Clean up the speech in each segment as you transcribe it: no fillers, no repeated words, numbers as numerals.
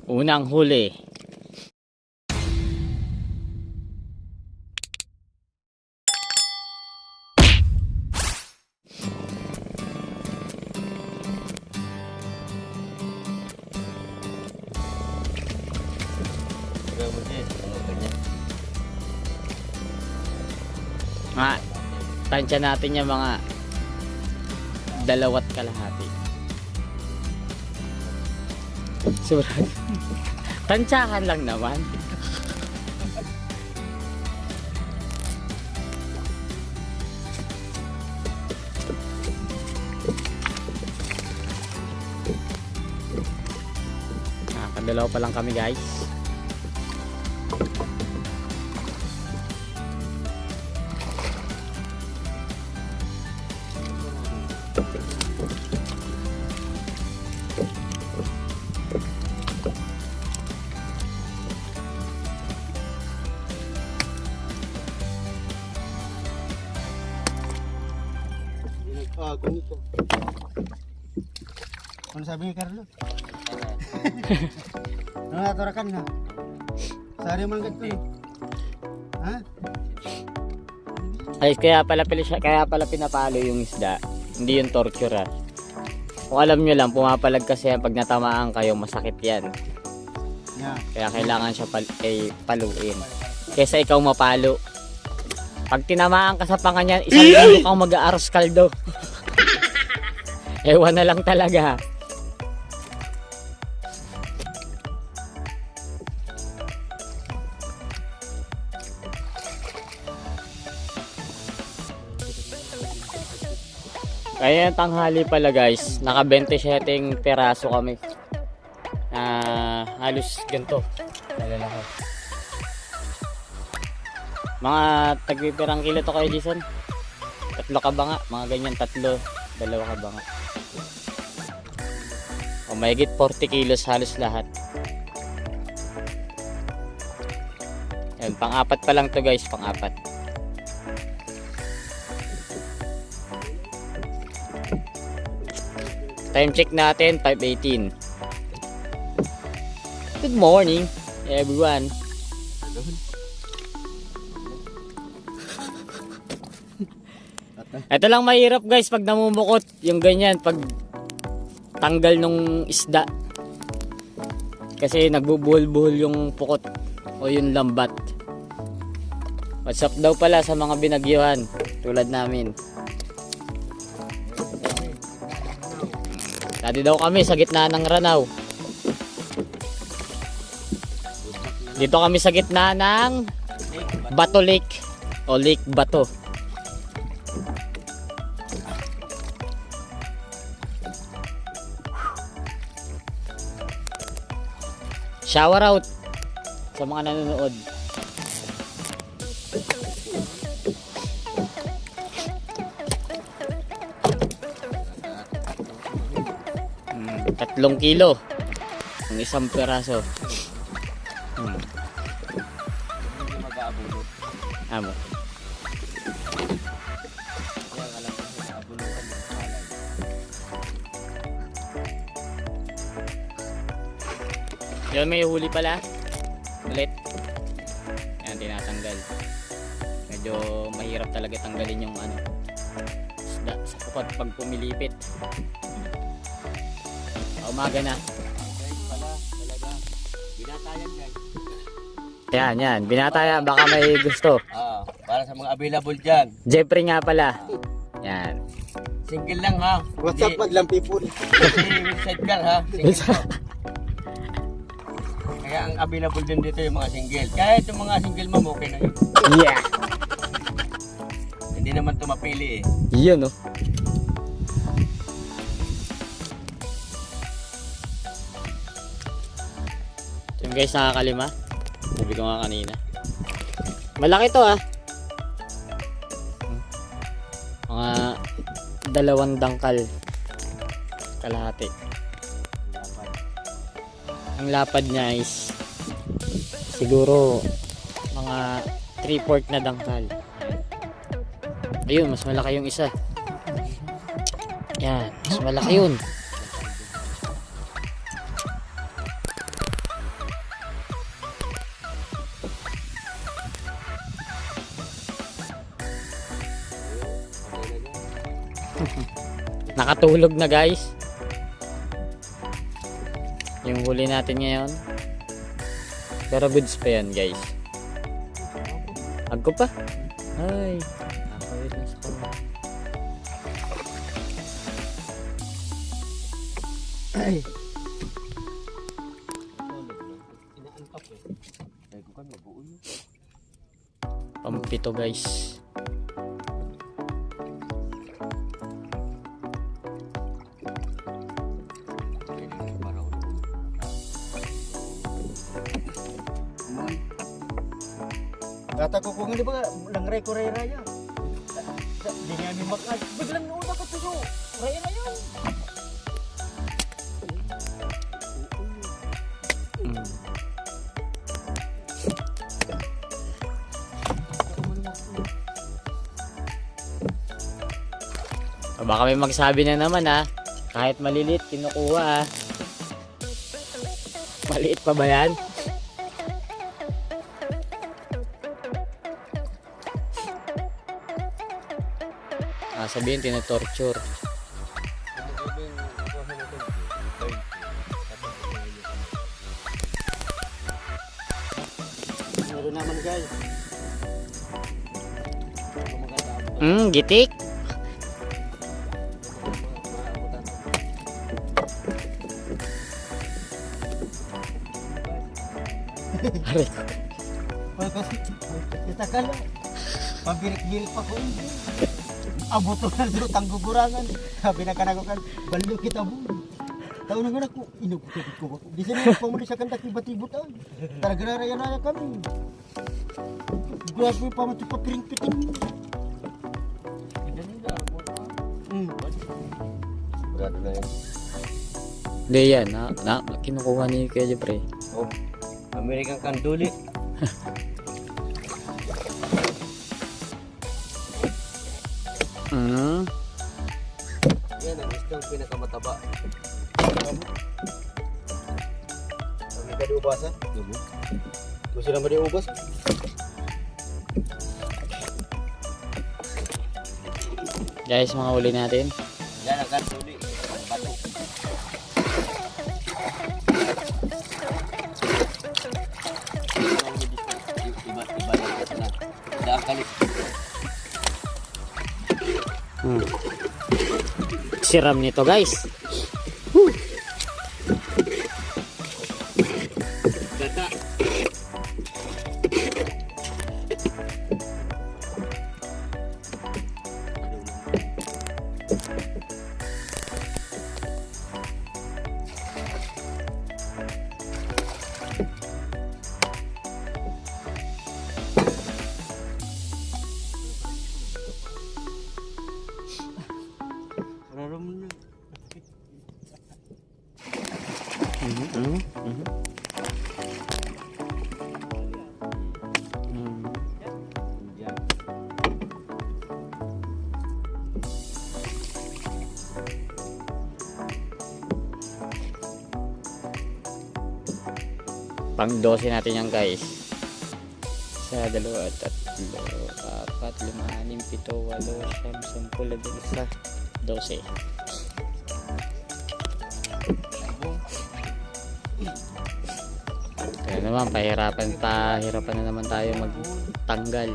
Unang huli. Tansya natin yung mga 2 kalahati. Sobrang tansyahan lang naman. Nakakadalaw pa lang kami, guys. Ganito. Ano sabi ni Carlo? Ano naturakan na? Sari man ganito. Ha? Ay, kaya pala pinapalo yung isda. Hindi yung torture, ah. Kung alam nyo lang, pumapalag kasi yan. Pag natamaan kayo, masakit yan. Yeah. Kaya kailangan siya paluin. Kesa ikaw mapalo. Pag tinamaan ka sa panga niyan, isang linggo kang mag-aaros kaldo. Ewan na lang talaga. Kaya tanghali pala, guys. Naka 27 peraso kami. Halos ganito. Nalalaki. Mga tagpipirang kilo to kayo, Jason. 3 ka ba nga? Mga ganyan, 3, 2 ka ba nga? O mahigit 40 kilos halos lahat. Yan, pang-4 pa lang to, guys, pang-4. Time check natin, 5:18. Good morning, everyone. Ito lang mahirap, guys, pag namumukot yung ganyan, pag tanggal nung isda. Kasi nagbubuhol-buhol yung pukot o yung lambat. What's up daw pala sa mga binagyuhan tulad namin. Dati daw kami sa gitna ng Ranaw. Dito kami sa gitna ng Bato Lake o Lake Bato. Shower out sa mga nanonood. Tatlong kilo ang isang peraso. Amo. Yun, may huli pala ulit. Ayan, tinatanggal. Medyo mahirap talaga tanggalin yung ano isda sa pukot pag pumilipit. Umaga na. Binatayan yan. Yan, binatayan, baka may gusto. Para sa mga available dyan. Jeffrey nga pala. Yan. Single lang, ha? What's up, madlang people? Hindi website ka, ha? Single. Kaya ang available din dito yung mga single. Kahit yung mga single mo, okay na yun. Yeah. Hindi naman ito mapili, eh. Yun, no? So guys, nakakalima. Sabi ko nga kanina. Malaki to, ah. Mga 2 dangkal kalahati. Ang lapad niya is siguro mga 3/4 na dangkal. Ayun, mas malaki yung isa. Yan, mas malaki yun. Nakatulog na guys. Yung huli natin ngayon. Pero goods pa yan guys. Agko pa. Ay. Nakawit na sa kanya. Ay. Pampito guys. Kata ko kung hindi ba lang rekorera yan. Hindi nga may makal. Biglang nauna ka tuyo. Rera yan. Mm. O, baka may magsabi na naman ha. Kahit malilit, kinukuha ha. Maliit pa ba yan? Sabihin, tinatorture. Meron naman guys. Gitik. Aray ko. Kasi kita ka lang. Pabirik-birik pa ko hindi. Abuto na dito tanggugurangan. Sabi na kanako kan balo kita bu. Taon na nga ako inugtugit ko. Di sana pamuli sa kanta kibat-ibutan. Taragara na kami. Grabe pa mo pa piring-piting. Sigurado na yan. Hindi yan. Kinukuha ni Kuya Jeffrey. Oh, American Kanduli. Yan ang isang pinakamataba. Kami ka diubasan? Gusto na ba diubas? Guys, mga huli natin. Yan ang Kanduli. Bato. Iba na sila. Daan kalit. Siram nito guys. Gata. Raram na. Yan. Pang 12 natin yan guys. Isa, dalawa, tatlo, apat, lima, anim, pito, walo, siyam, sampul, 11, 12. Kaya naman, pahirapan na naman tayo magtanggal.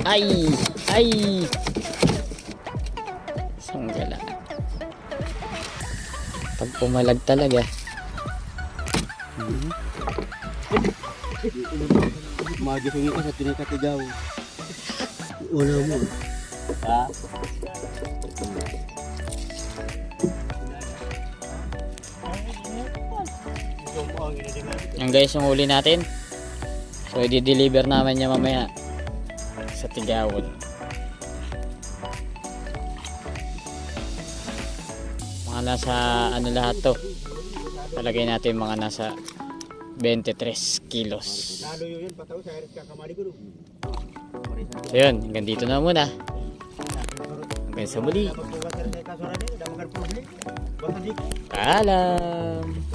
Ay! Ay! Isang gala. Pag pumalag talaga. Magising ka sa tinikatigaw. Una mo. Ha? Yan guys, yung huli natin. So, i-deliver naman niya mamaya sa Tigawon. Mga nasa ano lahat to. Palagay natin mga nasa 23 kilos. Lalo yun pataw sa aris kakamali ko. So yun, hanggang dito na muna. Hanggang sa muli. Pagbukas sa kasurani, dapat problema. Basta di Paalam!